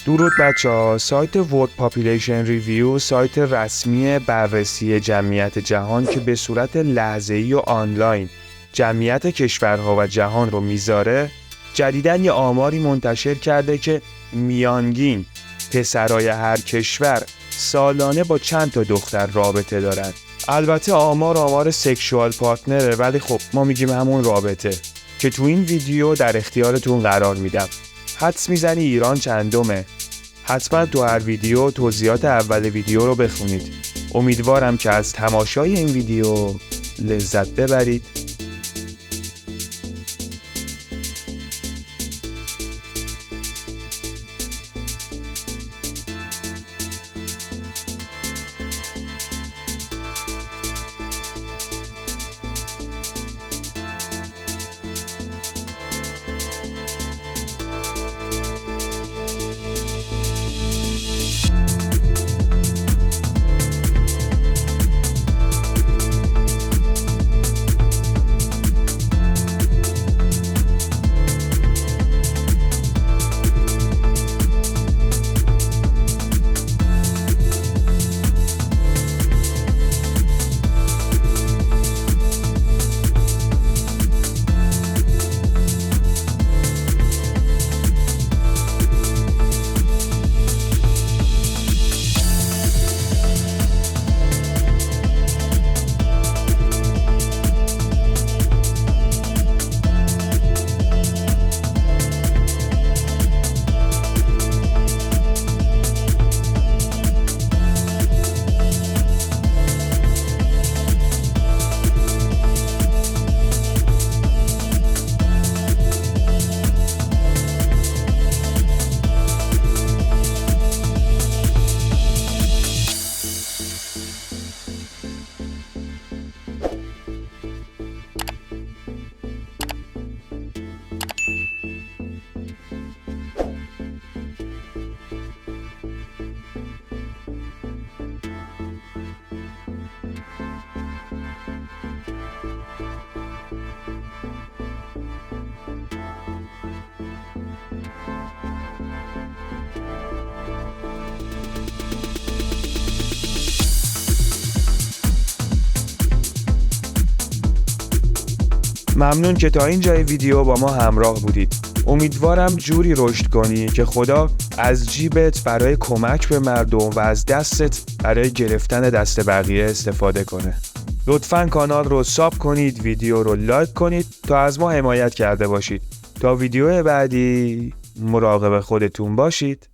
درود بچه‌ها، سایت ورلد پاپولیشن ریویو سایت رسمی بررسی جمعیت جهان که به صورت لحظه‌ای و آنلاین جمعیت کشورها و جهان رو میذاره، جدیداً یه آماری منتشر کرده که میانگین پسرای هر کشور سالانه با چند تا دختر رابطه دارن. البته آمار سکشوال پارتنره، ولی خب ما میگیم همون رابطه که تو این ویدیو در اختیارتون قرار میدم. حدس میزنی ایران چندمه؟ حتما تو هر ویدیو توضیحات اول ویدیو رو بخونید. امیدوارم که از تماشای این ویدیو لذت ببرید. ممنون که تا این جای ویدیو با ما همراه بودید. امیدوارم جوری رشد کنی که خدا از جیبت برای کمک به مردم و از دستت برای گرفتن دست بقیه استفاده کنه. لطفاً کانال رو ساب کنید، ویدیو رو لایک کنید تا از ما حمایت کرده باشید. تا ویدیو بعدی مراقب خودتون باشید.